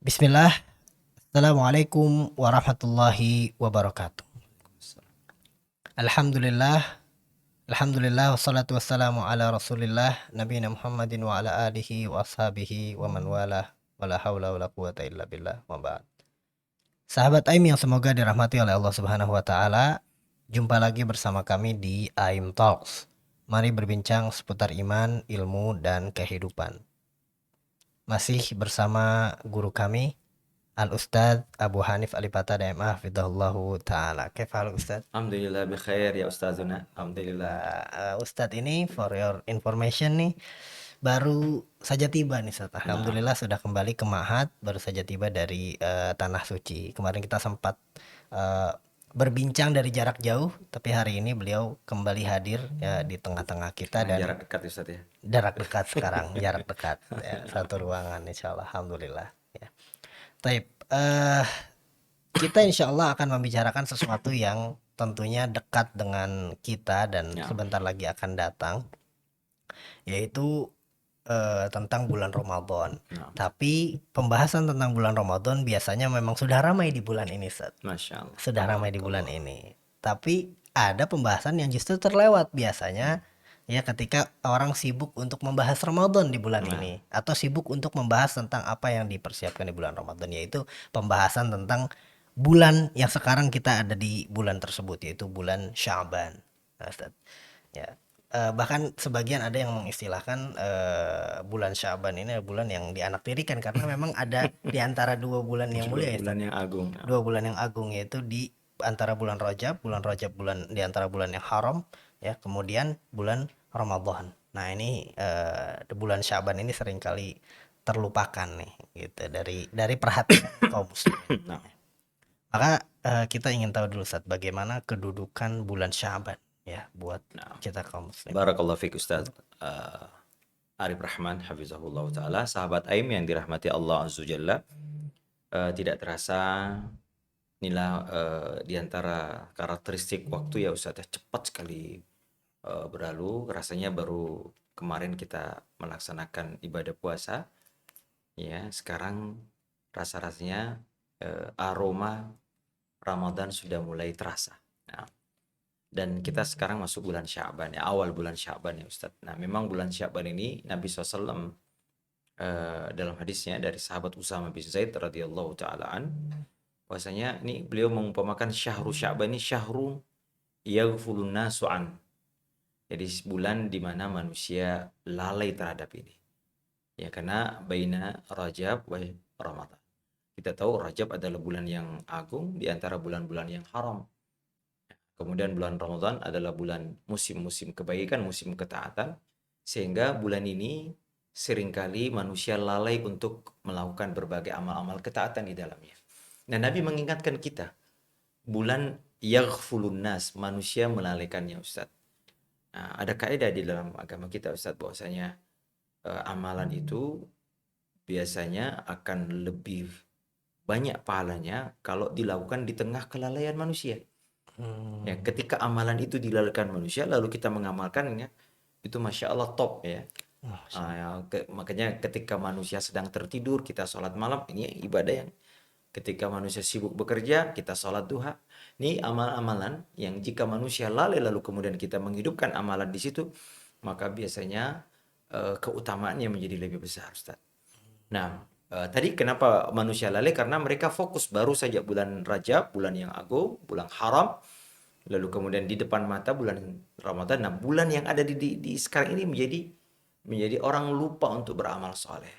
Bismillah, Assalamualaikum warahmatullahi wabarakatuh. Alhamdulillah, Alhamdulillah wassalatu wassalamu ala Rasulillah nabiyina Muhammadin wa ala alihi wa ashabihi wa man walah wala haula wala quwata illa billah wa ba'd. Sahabat Aim yang semoga dirahmati oleh Allah Subhanahu wa taala, jumpa lagi bersama kami di Aim Talks. Mari berbincang seputar iman, ilmu dan kehidupan. Masih bersama guru kami Al-Ustadz Abu Hanif Alipata DMA Hafidhahullahu Ta'ala. Kefal Ustadz? Alhamdulillah bikhair ya Ustazuna. Alhamdulillah. Ustadz ini for your information nih baru saja tiba nih Ustadz. Nah, Alhamdulillah sudah kembali ke Ma'had, baru saja tiba dari Tanah Suci. Kemarin kita sempat berbincang dari jarak jauh, tapi hari ini beliau kembali hadir ya di tengah-tengah kita karena dan jarak dekat Ustaz ya. jarak dekat sekarang, jarak dekat ya, satu ruangan insyaallah. Alhamdulillah ya. Taib, kita insya Allah akan membicarakan sesuatu yang tentunya dekat dengan kita dan Ya. sebentar lagi akan datang, yaitu tentang bulan Ramadan. Nah, Tapi pembahasan tentang bulan Ramadan biasanya memang sudah ramai di bulan ini, Ustaz. Masya Allah. Sudah ramai di bulan ini. Tapi ada pembahasan yang justru terlewat biasanya ya ketika orang sibuk untuk membahas Ramadan di bulan Nah. ini atau sibuk untuk membahas tentang apa yang dipersiapkan di bulan Ramadan, yaitu pembahasan tentang bulan yang sekarang kita ada di bulan tersebut, yaitu bulan Sya'ban. Nah, Ustaz. Ya. Bahkan sebagian ada yang mengistilahkan bulan Sya'ban ini adalah bulan yang dianaktirikan karena memang ada di antara dua bulan yang mulia ya, Ustaz. bulan yang agung. Dua bulan yang agung, yaitu di antara bulan Rajab bulan di antara bulan yang haram ya, kemudian bulan Ramadan. Nah, ini bulan Sya'ban ini seringkali terlupakan nih gitu dari perhatian kaum muslimin. Nah, Maka kita ingin tahu dulu Ustaz, bagaimana kedudukan bulan Sya'ban ya buat nah. kita kaum muslim. Barakallahu fiik Ustaz. Arif Rahman hafizahullah taala, sahabat Aim yang dirahmati Allah Azza Jalla. Tidak terasa inilah di antara karakteristik waktu ya Ustaz, cepat sekali berlalu. Rasanya baru kemarin kita melaksanakan ibadah puasa. Ya, sekarang rasa-rasanya aroma Ramadan sudah mulai terasa. Nah, dan kita sekarang masuk bulan Sya'ban ya, awal bulan Sya'ban ya Ustadz. Nah, memang bulan Sya'ban ini Nabi SAW dalam hadisnya dari sahabat Usama bin Zaid radhiyallahu taala an, bahwasanya ini beliau mengumpamakan syahru Sya'ban ini syahru yaghfulun nasu an. Jadi bulan di mana manusia lalai terhadap ini. Ya, karena baina Rajab wa Ramadan. Kita tahu Rajab adalah bulan yang agung di antara bulan-bulan yang haram. Kemudian bulan Ramadan adalah bulan musim-musim kebaikan, musim ketaatan. Sehingga bulan ini seringkali manusia lalai untuk melakukan berbagai amal-amal ketaatan di dalamnya. Nah, Nabi mengingatkan kita, bulan yaghfulun nas, manusia melalaikannya Ustaz. Nah, ada kaidah di dalam agama kita Ustaz, bahwasanya amalan itu biasanya akan lebih banyak pahalanya kalau dilakukan di tengah kelalaian manusia. Ya, ketika amalan itu dilakukan manusia lalu kita mengamalkannya, itu masya Allah top ya. Makanya ketika manusia sedang tertidur kita sholat malam, ini ibadah yang ketika manusia sibuk bekerja kita sholat duha. Ini amal-amalan yang jika manusia lalai lalu kemudian kita menghidupkan amalan di situ, maka biasanya keutamaannya menjadi lebih besar Ustaz. Nah, tadi kenapa manusia lalai? Karena mereka fokus baru saja bulan Rajab, bulan yang agung, bulan haram. Lalu kemudian di depan mata bulan Ramadan. Nah, bulan yang ada di sekarang ini menjadi orang lupa untuk beramal soleh.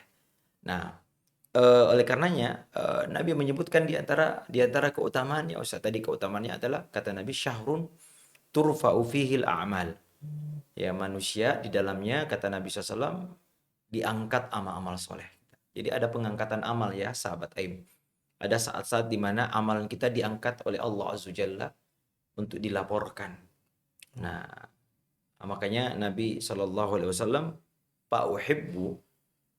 Nah, oleh karenanya Nabi menyebutkan di antara keutamaannya Ustaz, tadi keutamaannya adalah kata Nabi syahrun turfa'u fihil a'mal. Ya, manusia di dalamnya kata Nabi SAW diangkat amal-amal soleh. Jadi ada pengangkatan amal ya sahabat Aim. Ada saat-saat di mana amalan kita diangkat oleh Allah Azza Jalla untuk dilaporkan. Nah, makanya Nabi SAW, Pak uhibbu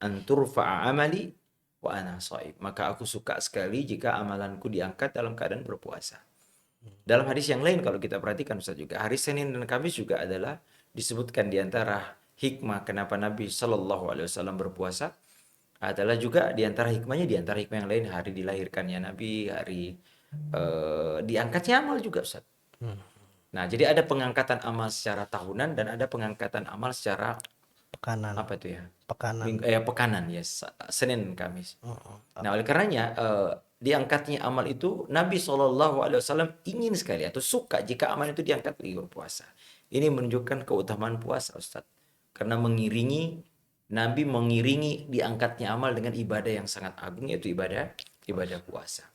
an turfa'a amali wa ana shaib. Maka aku suka sekali jika amalanku diangkat dalam keadaan berpuasa. Dalam hadis yang lain kalau kita perhatikan Ustaz juga, hari Senin dan Kamis juga adalah disebutkan di antara hikmah kenapa Nabi SAW berpuasa adalah juga di antara hikmahnya, di antara hikmah yang lain hari dilahirkannya Nabi, hari diangkatnya amal juga Ustaz. Hmm. Nah, jadi ada pengangkatan amal secara tahunan dan ada pengangkatan amal secara Pekanan, apa itu ya? pekanan. Pekanan ya, Senin Kamis. Heeh. Nah, oleh karenanya diangkatnya amal itu Nabi SAW ingin sekali atau suka jika amal itu diangkat lagi berpuasa. Ini menunjukkan keutamaan puasa, Ustadz. Karena Nabi mengiringi diangkatnya amal dengan ibadah yang sangat agung, yaitu ibadah puasa.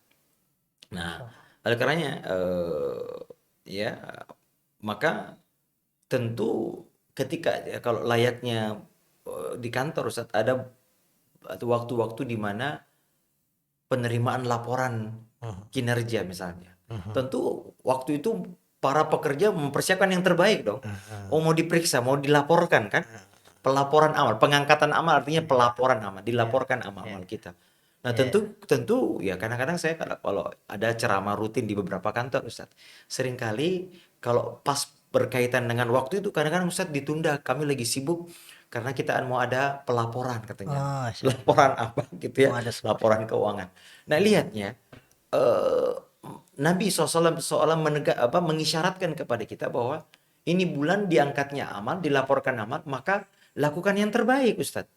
Nah, oleh karenanya ya maka tentu ketika kalau layaknya di kantor Ustadz ada waktu-waktu di mana penerimaan laporan kinerja misalnya. Tentu waktu itu para pekerja mempersiapkan yang terbaik dong. Oh, mau diperiksa, mau dilaporkan kan? Pelaporan amal, pengangkatan amal artinya pelaporan amal, dilaporkan amal-amal kita. Nah, tentu ya kadang-kadang saya kalau ada ceramah rutin di beberapa kantor Ustadz, seringkali kalau pas berkaitan dengan waktu itu kadang-kadang Ustadz ditunda, kami lagi sibuk karena kita mau ada pelaporan katanya. Oh, siap. Laporan apa gitu ya? Oh, ada seperti Laporan keuangan. Nah, lihatnya eh, Nabi SAW seolah mengisyaratkan kepada kita bahwa ini bulan diangkatnya amal, dilaporkan amal, maka lakukan yang terbaik, Ustadz.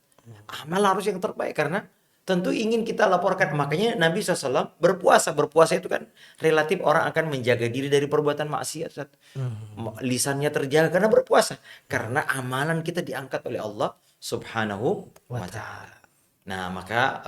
Amal harus yang terbaik karena tentu ingin kita laporkan. Makanya Nabi SAW berpuasa. Berpuasa itu kan relatif orang akan menjaga diri dari perbuatan maksiat, Ustadz. Lisannya terjaga karena berpuasa. Karena amalan kita diangkat oleh Allah Subhanahu wa Ta'ala. Nah, maka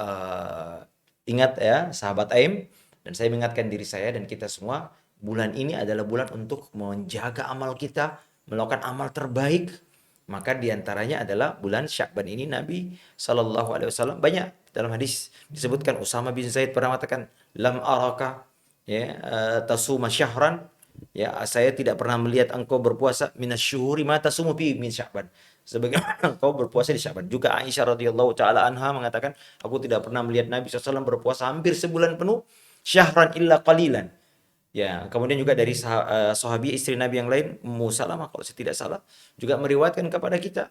ingat ya, sahabat Aim, dan saya mengingatkan diri saya dan kita semua, bulan ini adalah bulan untuk menjaga amal kita, melakukan amal terbaik. Maka diantaranya adalah bulan Sya'ban ini Nabi SAW banyak dalam hadis disebutkan Usama bin Zaid pernah mengatakan lam araka ya tasuma syahran, ya saya tidak pernah melihat engkau berpuasa minasyuhuri ma tasumu fi min Sya'ban, sebagaimana engkau berpuasa di Sya'ban. Juga Aisyah radhiyallahu taala anha mengatakan aku tidak pernah melihat Nabi SAW berpuasa hampir sebulan penuh syahran illa qalilan. Ya, kemudian juga dari sahabi istri Nabi yang lain, Ummu Salamah kalau saya tidak salah, juga meriwayatkan kepada kita,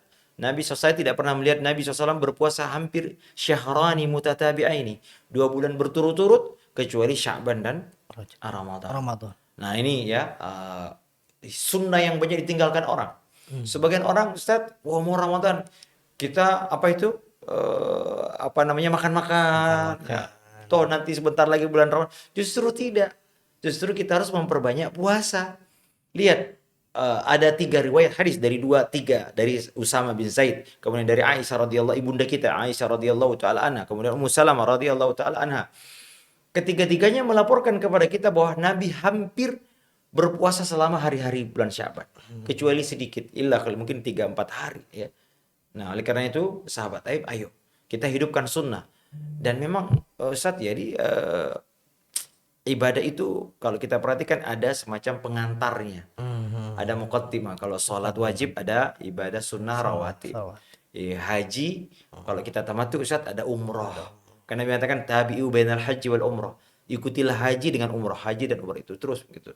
saya tidak pernah melihat Nabi SAW berpuasa hampir syahrani mutatabi'aini, 2 bulan berturut-turut, kecuali Sya'ban dan Ramadan. Ramadan. Nah ini ya, sunnah yang banyak ditinggalkan orang. Sebagian orang, Ustaz, wah mau Ramadan, kita apa itu, makan-makan, ya. Toh nanti sebentar lagi bulan Ramadan. Justru tidak. Justru kita harus memperbanyak puasa. Lihat, ada 3 riwayat hadis dari 3 dari Usama bin Zaid, kemudian dari Aisyah radhiyallahu ibunda kita Aisyah radhiyallahu taala anha, kemudian Ummu Salamah radhiyallahu taala anha. Ketiga-tiganya melaporkan kepada kita bahwa Nabi hampir berpuasa selama hari-hari bulan Sya'ban, kecuali sedikit, illa kalau mungkin 3-4 hari ya. Nah, oleh karena itu sahabat Aib, ayo kita hidupkan sunnah. Dan memang Ustaz, jadi ibadah itu kalau kita perhatikan ada semacam pengantarnya. Ada muqaddimah. Kalau sholat wajib ada ibadah sunnah rawatib. Haji, kalau kita tamattu Ustaz ada umroh. Karena mengatakan tabi'u bainal haji wal umroh. Ikutilah haji dengan umroh. Haji dan umroh itu terus begitu.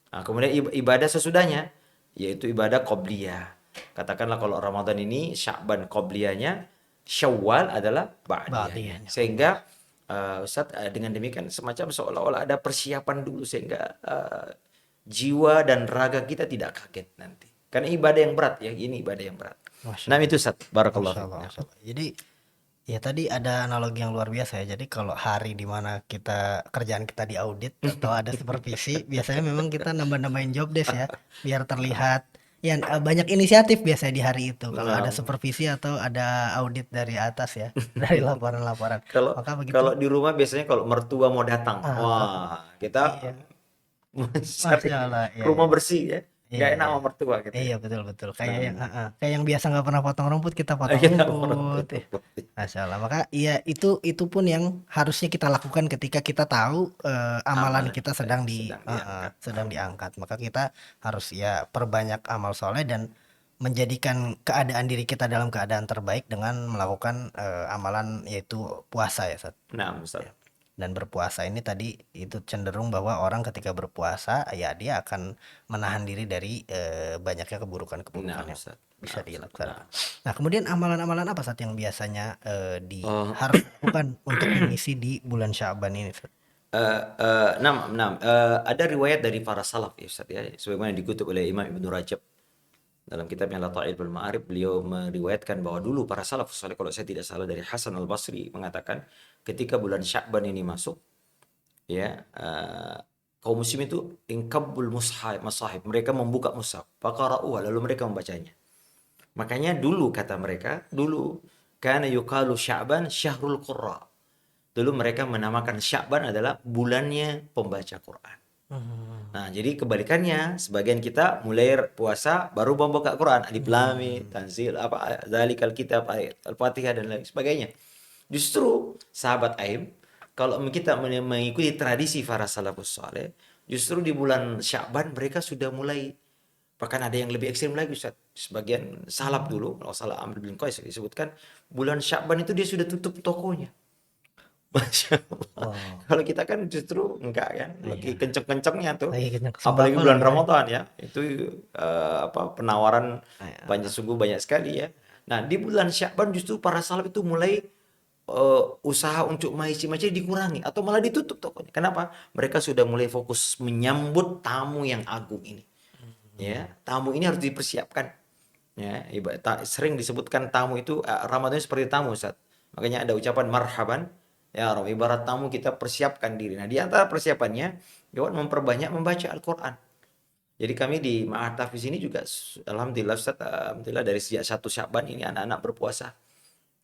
Nah, kemudian ibadah sesudahnya yaitu ibadah qobliyah. Katakanlah kalau Ramadan ini Sya'ban qobliyahnya, Syawal adalah ba'diyahnya. Sehingga Ustaz, dengan demikian semacam seolah-olah ada persiapan dulu sehingga jiwa dan raga kita tidak kaget nanti. Karena ibadah yang berat ya, ini ibadah yang berat. Nah itu Ustaz, barakallahu. Jadi ya tadi ada analogi yang luar biasa ya. Jadi kalau hari di mana kerjaan kita diaudit atau ada supervisi, biasanya memang kita nambah-nambahin job desk ya, biar terlihat ya banyak inisiatif biasanya di hari itu kalau ada supervisi atau ada audit dari atas ya, dari laporan-laporan. Maka begitu. Kalau di rumah biasanya kalau mertua mau datang, wah kita cari rumah bersih ya. Gak enak sama mertua gitu. Iya betul. Kayak yang biasa nggak pernah potong rumput, kita potong rumput. Masya Allah. Maka iya itu pun yang harusnya kita lakukan ketika kita tahu amalan kita sedang diangkat. Maka kita harus ya perbanyak amal soleh dan menjadikan keadaan diri kita dalam keadaan terbaik dengan melakukan amalan yaitu puasa ya Ustaz. Nah Ustaz. Dan berpuasa ini tadi itu cenderung bahwa orang ketika berpuasa ya dia akan menahan diri dari banyaknya keburukan-keburukan Naam yang Ustaz. bisa Naam Ustaz. dilaksanakan. Naam. Nah, kemudian amalan-amalan apa saat yang biasanya Oh, harus dilakukan untuk mengisi di bulan Sya'ban ini, Ustaz? Naam, naam. Ada riwayat dari para salaf ya Ustaz ya, sebagaimana dikutip oleh Imam Ibnu Rajab dalam kitabnya Lataiful Ma'arif. Beliau meriwayatkan bahwa dulu para salaf saleh, kalau saya tidak salah, dari Hasan Al Basri mengatakan ketika bulan Sya'ban ini masuk, ya, kaum muslim itu ingkabbul masahib, mereka membuka mushaf, faqara'uha, lalu mereka membacanya. Makanya dulu kata mereka, dulu kana yuqalu Sya'ban syahrul qurra. Dulu mereka menamakan Sya'ban adalah bulannya pembaca Quran. Nah, jadi kebalikannya, sebagian kita mulai puasa baru membuka Quran, alif lam mim, tanzil, apa, zalikal kitab, ayat Al-Fatihah dan lain sebagainya. Justru sahabat Aim, kalau kita mengikuti tradisi para salafus saleh, justru di bulan Sya'ban mereka sudah mulai, bahkan ada yang lebih ekstrim lagi Ustaz. Sebagian salaf dulu, kalau salah Amr bin Qais disebutkan, bulan Sya'ban itu dia sudah tutup tokonya. Masya Allah. Oh, Kalau kita kan justru enggak kan, lagi iya. kenceng-kencengnya tuh. Lagi kenyang Apalagi sembako bulan lagi, Pak. Ramadan ya, itu apa, penawaran banyak, Iya. sungguh banyak sekali ya. Nah, di bulan Sya'ban justru para salaf itu mulai usaha untuk maisi-maisi dikurangi atau malah ditutup tokonya. Kenapa? Mereka sudah mulai fokus menyambut tamu yang agung ini. Ya, tamu ini harus dipersiapkan. Ya, sering disebutkan tamu itu, Ramadan seperti tamu, Ustaz. Makanya ada ucapan marhaban ya Rob, ibarat tamu kita persiapkan diri. Nah, di antara persiapannya, Dewan memperbanyak membaca Al-Quran. Jadi kami di Ma'had Tahfiz ini juga, alhamdulillah Ustaz, alhamdulillah dari sejak 1 Sya'ban ini anak-anak berpuasa.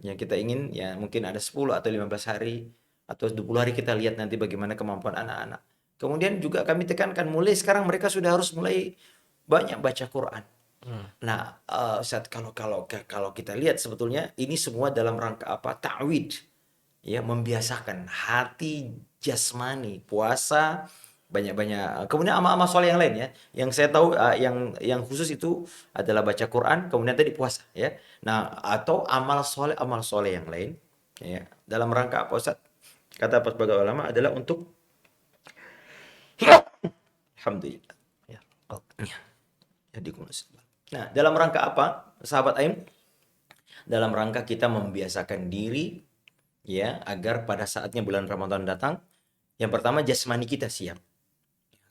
Yang kita ingin ya mungkin ada 10 atau 15 hari atau 20 hari, kita lihat nanti bagaimana kemampuan anak-anak. Kemudian juga kami tekankan mulai sekarang mereka sudah harus mulai banyak baca Quran. Hmm. Nah, Ustaz, kalau kita lihat sebetulnya ini semua dalam rangka apa? Ta'wid. Ya, membiasakan hati jasmani, puasa banyak-banyak. Kemudian amal-amal soleh yang lain ya. Yang saya tahu, yang khusus itu adalah baca Quran, kemudian tadi puasa ya. Nah, atau amal soleh yang lain ya. Dalam rangka apa Ustaz? Kata para ulama adalah untuk alhamdulillah. Ya. Oh. Jadi, nah, dalam rangka apa, sahabat Aim? Dalam rangka kita membiasakan diri ya, agar pada saatnya bulan Ramadan datang, yang pertama jasmani kita siap.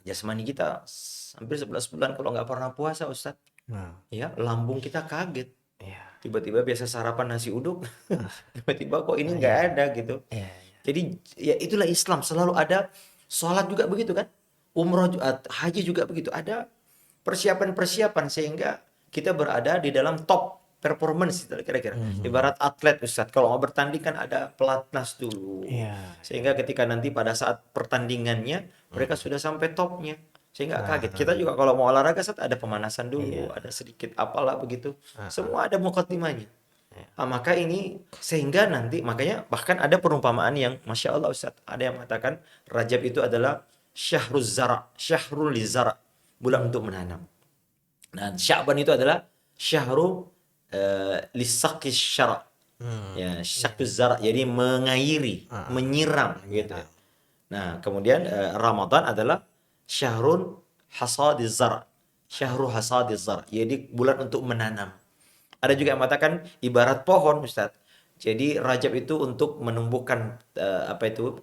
Jasmani kita hampir 11 bulan kalau nggak pernah puasa Ustadz. Nah, Ya, lambung kita kaget. iya. Tiba-tiba biasa sarapan nasi uduk, tiba-tiba kok ini nggak Iya. ada gitu. Iya. Jadi ya itulah Islam, selalu ada. Sholat juga begitu kan, umroh, haji juga begitu. Ada persiapan-persiapan sehingga kita berada di dalam top performance kira-kira. Ibarat atlet Ustadz, kalau mau bertanding kan ada pelatnas dulu. Iya. Sehingga ketika nanti pada saat pertandingannya mereka sudah sampai topnya. Sehingga kaget. Kita Nah, juga kalau mau olahraga ada pemanasan dulu, iya. ada sedikit apalah begitu. Heeh. Semua ada mukadimahnya. Iya. Maka ini sehingga nanti, makanya bahkan ada perumpamaan yang Masya Allah Ustaz. Ada yang mengatakan Rajab itu adalah syahrul zara, syahrul lizara, bulan untuk menanam. Nah, Sya'ban itu adalah syahrul lisaqis syara. Ya, syakuz zara, jadi mengairi, menyiram gitu ya. Menyiram. Nah, kemudian Ramadan adalah syahrun hasadiz zara. Syahrul hasadiz zara, jadi bulan untuk menanam. Ada juga yang mengatakan ibarat pohon, Ustaz. Jadi Rajab itu untuk menumbuhkan apa itu,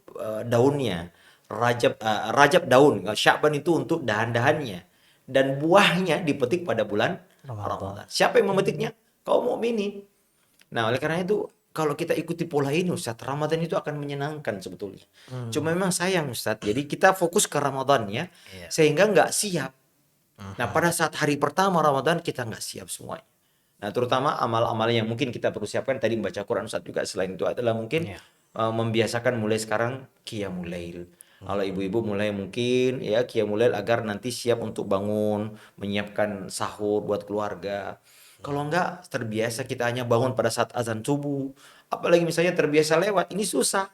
daunnya. Rajab daun, Sya'ban itu untuk dahan-dahannya. Dan buahnya dipetik pada bulan Ramadan. Ramadan. Siapa yang memetiknya? Kaum mukminin. Nah, oleh karena itu kalau kita ikuti pola ini Ustaz, Ramadan itu akan menyenangkan sebetulnya. Cuma memang sayang Ustaz, jadi kita fokus ke Ramadan ya, Iya. sehingga nggak siap. Nah, pada saat hari pertama Ramadan kita nggak siap semuanya. Nah, terutama amal-amal yang mungkin kita perlu siapkan, tadi membaca Quran Ustaz juga, selain itu adalah mungkin Iya. membiasakan mulai sekarang qiyamul lail. Kalau ibu-ibu mulai mungkin ya qiyamul lail agar nanti siap untuk bangun, menyiapkan sahur buat keluarga. Kalau enggak terbiasa kita hanya bangun pada saat azan subuh, apalagi misalnya terbiasa lewat, ini susah.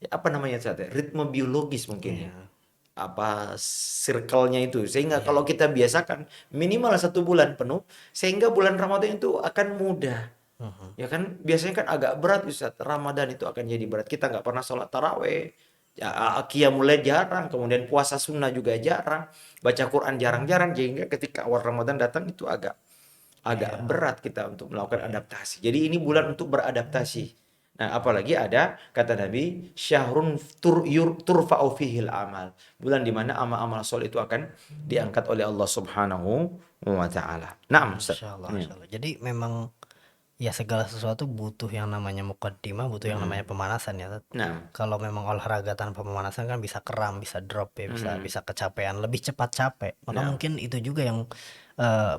Ya, apa namanya Ustaz ya? Ritme biologis mungkin ya. Iya. Apa circle-nya itu. Sehingga Iya. kalau kita biasakan minimal 1 bulan penuh, sehingga bulan Ramadan itu akan mudah. Ya kan biasanya kan agak berat Ustaz. Ramadan itu akan jadi berat. Kita nggak pernah sholat taraweh. Qiyamul Lail jarang, kemudian puasa sunnah juga jarang, baca Quran jarang-jarang, sehingga ketika awal Ramadan datang itu agak agak Iya, berat kita untuk melakukan iya. adaptasi. Jadi ini bulan untuk beradaptasi. Nah, apalagi ada kata Nabi, syahrun turfa'u fihil amal. Bulan di mana amal-amal soleh itu akan diangkat oleh Allah Subhanahu wa taala. Naam, Ustaz. Masya Allah, Iya. Masya Allah. Jadi memang ya segala sesuatu butuh yang namanya mukaddimah, butuh yang namanya Mm. pemanasan ya. Naam. Kalau memang olahraga tanpa pemanasan kan bisa kram, bisa drop ya, bisa Mm. bisa kecapean, lebih cepat capek. Maka Naam. mungkin itu juga yang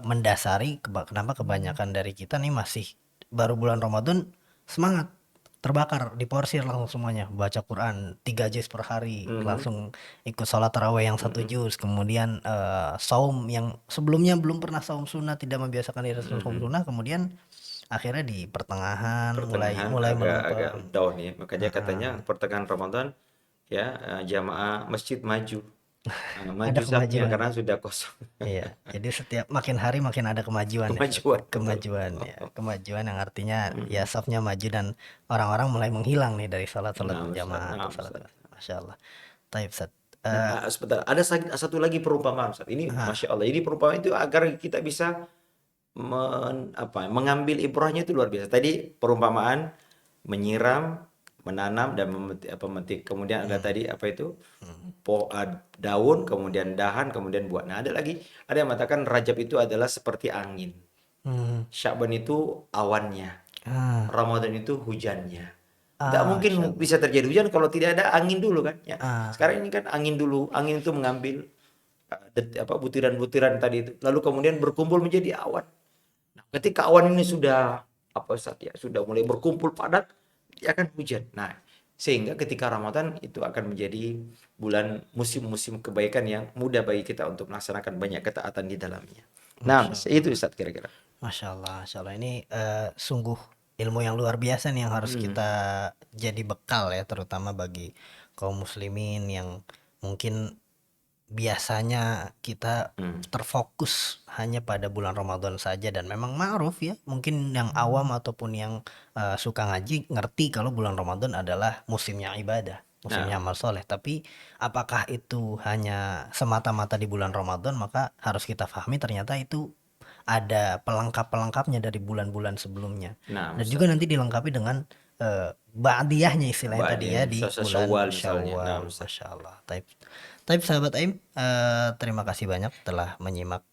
mendasari kenapa kebanyakan dari kita nih masih baru bulan Ramadan semangat terbakar, diporsir langsung semuanya, baca Quran 3 juz per hari, Mhm. langsung ikut sholat tarawih yang 1 juz, kemudian saum yang sebelumnya belum pernah saum sunnah, tidak membiasakan diri saum Mhm. sunnah, kemudian akhirnya di pertengahan mulai Pertengahan mulai agak melempem. down ya. Makanya katanya Heeh. pertengahan Ramadan ya, jamaah masjid maju. Ada Maju safnya kemajuan. karena sudah kosong. Iya, jadi setiap makin hari makin ada kemajuan ya, Ustaz. Kemajuan, betul. Kemajuan ya, kemajuan yang artinya ya Mhm. safnya maju dan orang-orang mulai menghilang nih dari sholat-sholat Nah, Ustaz. berjamaah Nah, atau sholat. Ustaz. Masya Allah. Taib, Ustaz. Nah, Eh, sebentar. Ada satu lagi perumpamaan, Ustaz. Ini ah, Masya Allah. Ini perumpamaan itu agar kita bisa mengambil ibrahnya itu luar biasa. Tadi perumpamaan menyiram, menanam dan memetik. Kemudian ada hmm, tadi apa itu? hmm, Daun, kemudian dahan, kemudian buah. Nah, ada lagi, ada yang mengatakan Rajab itu adalah seperti angin. hmm, Sya'ban itu awannya. ah, Ramadan itu hujannya. Nggak mungkin Masya Allah. bisa terjadi hujan kalau tidak ada angin dulu kan ya. Ah, Sekarang ini kan angin dulu, angin itu mengambil butiran-butiran tadi itu, lalu kemudian berkumpul menjadi awan. Nah, ketika awan ini sudah apa Ustaz ya, sudah mulai berkumpul padat, dia akan hujan. Nah, sehingga ketika Ramadan itu akan menjadi bulan musim-musim kebaikan yang mudah bagi kita untuk melaksanakan banyak ketaatan di dalamnya. Nah, Masya itu Allah. Ustaz kira-kira. Masya Allah, Masya Allah. Ini sungguh ilmu yang luar biasa nih yang harus Hmm. kita jadi bekal ya, terutama bagi kaum muslimin yang mungkin biasanya kita Hmm. terfokus hanya pada bulan Ramadan saja, dan memang ma'ruf ya, mungkin yang awam ataupun yang suka ngaji ngerti kalau bulan Ramadan adalah musimnya ibadah, musimnya Nah, amal soleh. Tapi apakah itu hanya semata-mata di bulan Ramadan? Maka harus kita pahami ternyata itu ada pelengkap-pelengkapnya dari bulan-bulan sebelumnya, nah dan Ustaz. juga nanti dilengkapi dengan ba'diyahnya istilahnya tadi ya Ba'din, di bulan Syawal misalnya. Nah, Syawal. Ustaz. Masya Allah. Taib. Taib sahabat Aim, terima kasih banyak telah menyimak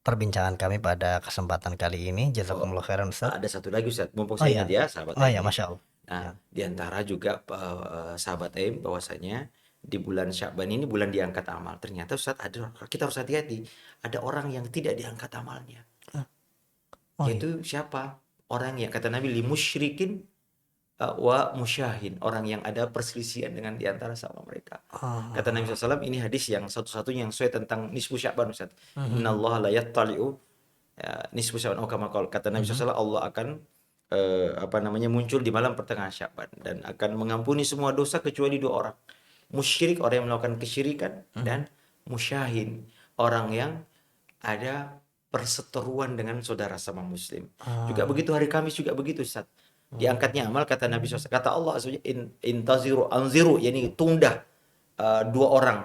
perbincangan kami pada kesempatan kali ini. Oh, Jazakumullah khairan, Ustaz. ada satu lagi Ustaz, mumpung Oh saya ya, ingat ya, sahabat oh Aim ya, ini. Masya Allah. Nah, Ya. di antara juga sahabat Aim bahwasanya di bulan Sya'ban ini bulan diangkat amal. Ternyata Ustaz ada, kita harus hati-hati. Ada orang yang tidak diangkat amalnya. Oh iya. Yaitu siapa? Orang yang kata Nabi li musyrikin wa musyahin, orang yang ada perselisihan dengan di antara sama mereka. Kata Nabi Ah, SAW, ini hadis yang satu-satunya yang sesuai tentang nisfu Sya'ban Ustaz. mhm, Innallaha la yattali'u nisfu Sya'ban, oh kama qala. Kata Nabi mhm, SAW, Allah akan apa namanya, muncul di malam pertengahan Sya'ban dan akan mengampuni semua dosa kecuali dua orang. Musyrik, orang yang melakukan kesyirikan, mhm. dan musyahin, orang yang ada perseteruan dengan saudara sama muslim. Juga Ah, begitu hari Kamis juga begitu Ustaz. Diangkatnya mhm, amal kata Nabi SAW. Kata Allah intaziru anziru, yani tunda dua orang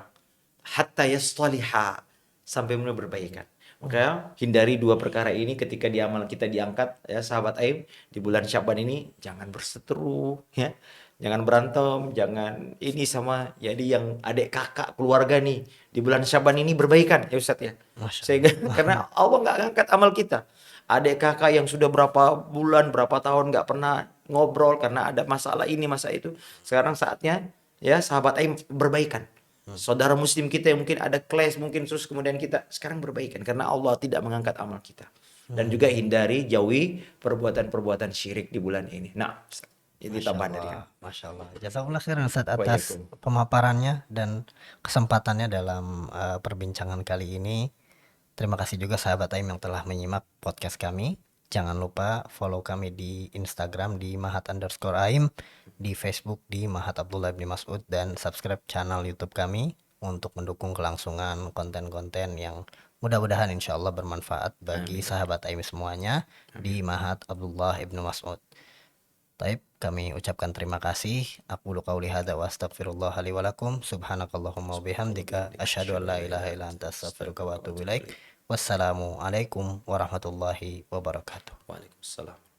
hatta yastaliha, sampai benar berbaikan. mhm. Maka hindari dua perkara ini ketika di amal kita diangkat ya sahabat Aim di bulan Syaban ini, jangan berseteru ya. Jangan berantem, jangan ini sama jadi yang adik kakak keluarga nih di bulan Syaban ini berbaikan ya Ustaz ya. Masya Sehingga Allah. karena Allah nggak ngangkat amal kita. Adik kakak yang sudah berapa bulan, berapa tahun nggak pernah ngobrol karena ada masalah ini, masalah itu. Sekarang saatnya ya sahabat Aim berbaikan. Saudara muslim kita yang mungkin ada clash, mungkin terus kemudian kita sekarang berbaikan karena Allah tidak mengangkat amal kita. Dan juga Mhm. hindari, jauhi perbuatan-perbuatan syirik di bulan ini. Nah, ini Masya tambahan dari Allah, kami. Masya Allah. Jazakumullah khairan Ustaz atas Waalaikumsalam. pemaparannya dan kesempatannya dalam perbincangan kali ini. Terima kasih juga sahabat Aim yang telah menyimak podcast kami. Jangan lupa follow kami di Instagram di @mahat_aim, di Facebook di Mahat Abdullah bin Mas'ud, dan subscribe channel YouTube kami untuk mendukung kelangsungan konten-konten yang mudah-mudahan insya Allah bermanfaat bagi Amin. sahabat Aim semuanya Amin. di Mahat Abdullah ibnu Mas'ud. Taib, kami ucapkan terima kasih. Aqulu qauli hadza wa astaghfirullah li wa lakum. Subhanakallahumma wa bihamdika asyhadu an la ilaha illa anta astaghfiruka wa atubu ilaik. Wassalamu alaikum warahmatullahi wabarakatuh. Waalaikumsalam.